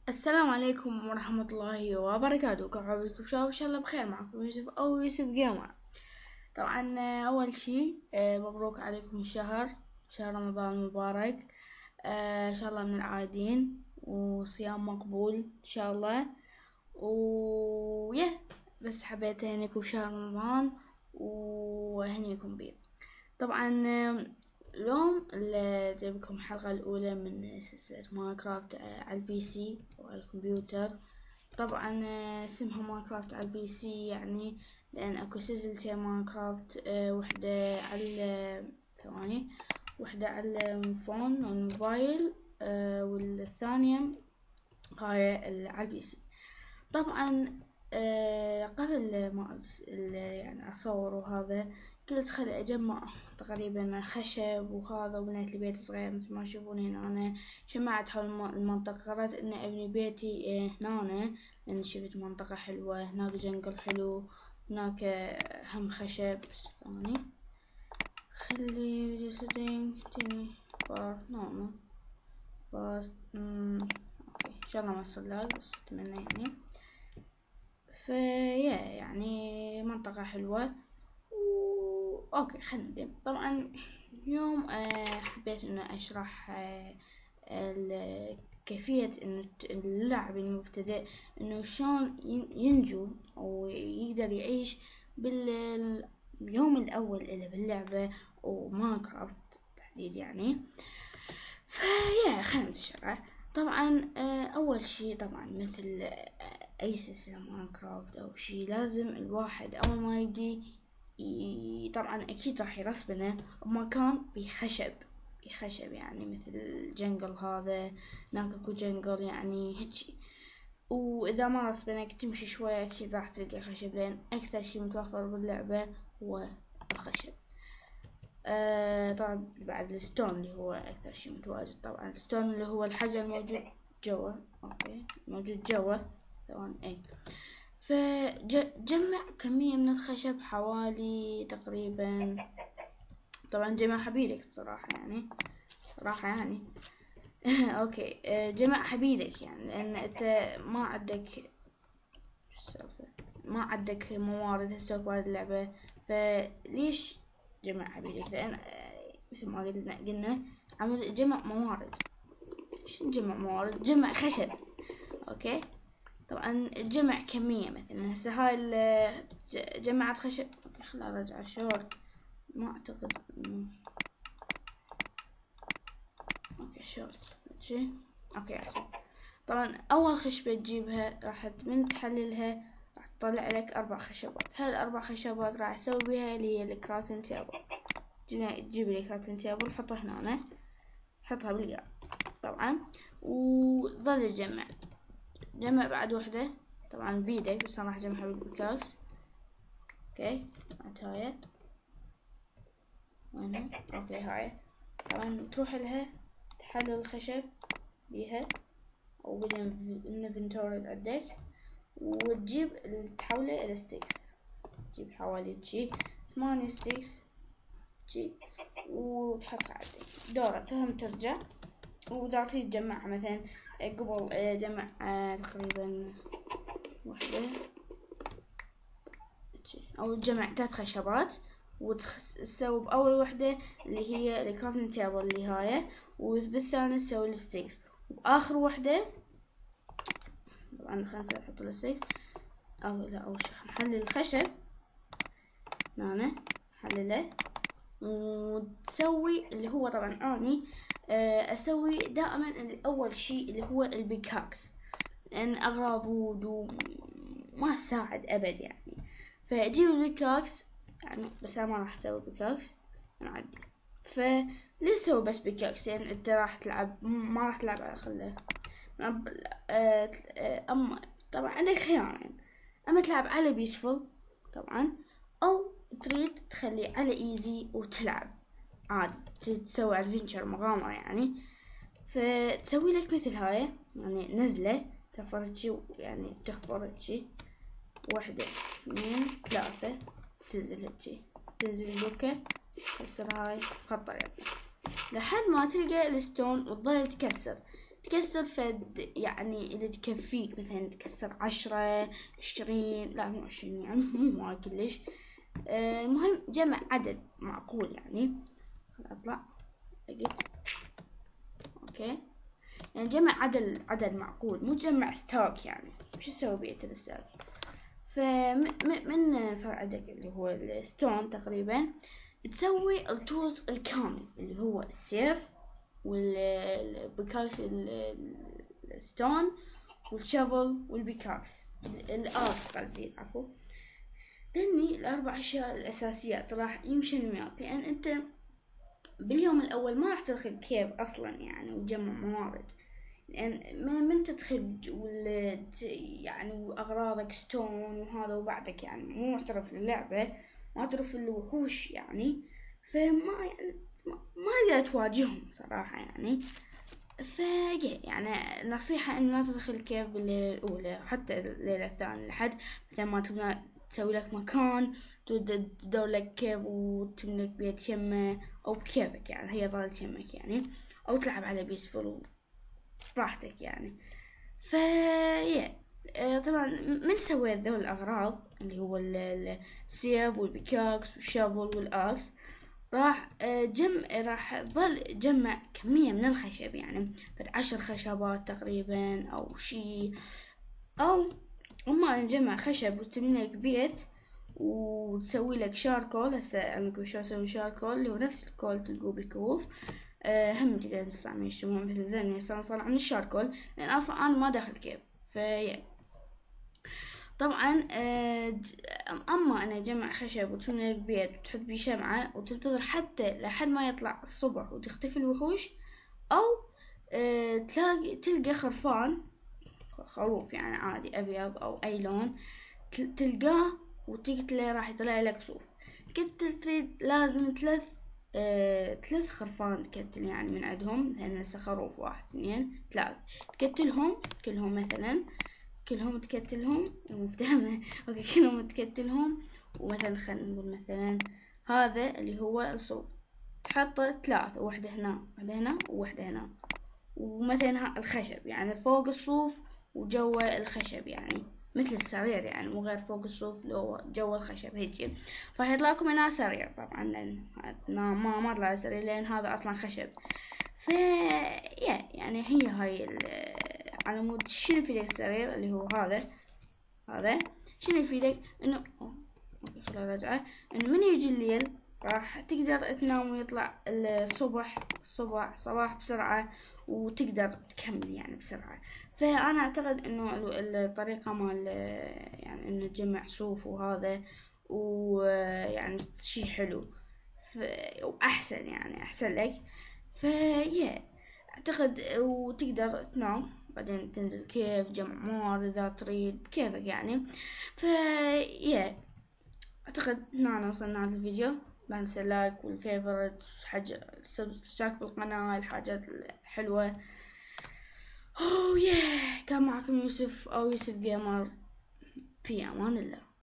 السلام عليكم ورحمة الله وبركاته. كيف حالكم شباب؟ إن شاء الله بخير. معكم يوسف أو يوسف جيمر. طبعا أول شي مبروك عليكم الشهر، شهر رمضان المبارك. إن شاء الله من العائدين وصيام مقبول إن شاء الله. ويه بس حبيت أهنيكم بشهر رمضان وأهنيكم بيه. طبعا اليوم اللي جايبكم الحلقة الأولى من سلسلة ماينكرافت على البي سي وعلى الكمبيوتر. طبعا اسمها ماينكرافت على البي سي يعني لأن أكو سلسلتين ماينكرافت، وحدة على ثواني، وحدة على الفون والموبايل، والثانية هاي على البي سي. طبعا قبل ما يعني أصور وهذا قلت خلي أجمع تقريبا خشب وهذا، وبنيت لي بيت صغير مثل ما تشوفون هنا. أنا جمعت حول المنطقة، قررت إني أبني بيتي هنا لأن شفت منطقة حلوة هناك، جنقل حلو هناك، هم خشب. بس ثاني خلي فيديو سيتنج تيني بار نورمال بس اوكي ان شاء الله ما يصير لاج، بس اتمنى يعني. فيا يعني منطقة حلوة اوكي خلينا نبدأ. طبعا اليوم حبيت انه اشرح كيفية انه اللاعب المبتدئ انه شلون ينجو او يقدر يعيش باليوم الاول اللي باللعبة وماينكرافت تحديد يعني. فيا خلينا نشرح. طبعا اول شي طبعا مثل اي سلسلة ماينكرافت او شي، لازم الواحد اول ما يبدي طبعا اكيد راح يرسبنه بمكان بخشب يعني مثل الجنجل هذا، هناك اكو جنجل يعني هيجي. واذا ما رسبنك تمشي شوية اكيد راح تلقى خشب، لان اكثر شي متوفر باللعبة هو الخشب. طبعا بعد الستون اللي هو اكثر شي متواجد. طبعا الستون اللي هو الحجر الموجود جوا، اوكي موجود جوا ثواني اي. فجمع كمية من الخشب حوالي تقريبا، طبعا جمع حبيدك صراحة يعني، صراحة يعني اوكي جمع حبيدك يعني لان انت ما عندك ما عندك موارد هسه بهذه اللعبة، فليش جمع حبيدك؟ لان مثل ما قلنا عمل جمع موارد. شنو جمع موارد؟ جمع خشب. اوكي طبعا جمع كمية، مثلا هسه هاي جمعت خشب. خلنا ارجع شورت، ما اعتقد اوكي شورت ماشي اوكي احسن. طبعا اول خشبة تجيبها راح من تحللها راح تطلع لك 4 خشبات. هاي ال4 خشبات راح اسوي بيها اللي هي الكرافنج تيبل. تجيب لي كرافنج تيبل حطها هنا، حطها بالقاع طبعا، وظل جمع بعد وحدة طبعا بيدك، بس انا راح اجمعها بالبيكاكس. اوكي هاي وينها؟ اوكي هاي طبعا تروح لها تحلل الخشب بيها او بالانفنتوري اللي عندك، وتجيب تحوله الى ستيكس. تجيب حوالي 8 ستيكس وتحطها عندك. دورة هم ترجع، وإذا تريد تجمعها مثلا قبل جمع تقريبا وحدة أو تجمع 3 خشبات، وتسوي بأول وحدة اللي هي الكرافتنج تيبل اللي هاي، وبالثانية تسوي الستيكس، وآخر وحدة طبعا خلنا نحط الستيكس. أو لا أول شي نحلل الخشب هنا، نحلله وتسوي اللي هو طبعا اني اسوي دائما اول شيء اللي هو البيكاكس، لان اغراض وود ما تساعد ابد يعني. فاجيب البيكاكس يعني، بس انا ما راح اسوي بيكاكس انا عندي. فليش اسوي بس بيكاكس؟ يعني انت راح تلعب ما راح تلعب على خله. اما طبعا عندك خيارين، اما تلعب على بيسفول طبعا، او تريد تخليه على ايزي وتلعب عادي تسوي ادفنتشر مغامرة يعني. فتسوي لك مثل هاي يعني نزلة تفرجي يعني تحفرجي 1 2 3 تنزل هيجي، تنزل البوكة تكسر هاي بهالطريقة لحد ما تلقى الستون وتظل تكسر. تكسر فد يعني اللي تكفيك، مثلا تكسر 10 20، لا مو 20 يعني مو وايد كلش. المهم جمع عدد معقول يعني. اطلع لقيت اوكي، يعني جمع عدد معقول، مو تجمع ستوك يعني. شو تسوي بيه الستوك؟ فمن صار عندك اللي هو الستون تقريبا، تسوي التولز الكامل اللي هو السيف والبيكاكس الستون والشافل والبيكاكس الارت قصدي عفوا. ذني الاربع اشياء الاساسيات راح يمشي وياك، لان انت باليوم الاول ما راح تدخل كيف اصلا يعني وتجمع موارد، لان من تدخل يعني واغراضك ستون وهذا، وبعدك يعني مو محترف للعبة، ما تعرف الوحوش يعني، فما يعني ما تقدر تواجههم صراحة يعني. يعني نصيحة إن ما تدخل كيف بالليلة الأولى، حتى الليلة الثانية، لحد مثلا ما تبغى تسوي لك مكان تدور لك كيف وتملك بيت يمه، أو بكيفك يعني، هي ظلت يمك يعني، أو تلعب على بيسفول براحتك يعني. طبعا من سويت ذول الأغراض اللي هو السيف والبيكاكس والشابل والآكس، راح ظل جمع كمية من الخشب يعني، 10 خشبات تقريبا أو شي، أو أما نجمع خشب وتبني لك بيت وتسوي لك شاركول. هسه أعلمكم شو أسوي شاركول، اللي هو نفس الكول تلقوه بالكهوف. هم تقدر تستعمل يشتمون مثل ذني. هسه صنع من الشاركول، لأن أصلا أنا ما داخل كيف. طبعا اما انا اجمع خشب وتبني لك بيت وتحط بيه شمعة وتنتظر حتى لحد ما يطلع الصبح وتختفي الوحوش، او تلقى خروف يعني عادي ابيض او اي لون، تلقاه وتقتله راح يطلع لك صوف. تريد لازم ثلاث خرفان تقتل يعني من عندهم، لان هسه خروف 1 2 3 تقتلهم كلهم، مثلا كلهم تكتلهم مفتهمة اوكي كلهم تكتلهم. ومثلا خلينا نقول مثلا هذا اللي هو الصوف، تحط 3، واحدة هنا واحدة هنا وواحدة هنا، ومثلا الخشب يعني فوق الصوف وجوا الخشب يعني مثل السرير يعني، مو غير فوق الصوف لو جوا الخشب هيجي، فراح يطلع لكم هنا سرير طبعا، لان ما طلع سرير لان هذا اصلا خشب. يعني هي هاي على مود شنو يفيدك السرير اللي هو هذا شنو يفيدك انه اوكي خليني ارجعه، انه من يجي الليل راح تقدر تنام ويطلع صباح بسرعة، وتقدر تكمل يعني بسرعة. فأنا أعتقد إنه الطريقة مال يعني إنه تجمع صوف وهذا ويعني شي حلو، وأحسن يعني أحسن لك. أعتقد وتقدر تنام بعدين تنزل كيف جمع موارد إذا تريد بكيفك يعني. أعتقد هنا وصلنا على الفيديو. لا تنسى اللايك والفيفورت، حاجة الاشتراك بالقناة، الحاجات الحلوة. كان معكم يوسف أو يوسف جيمر، في أمان الله.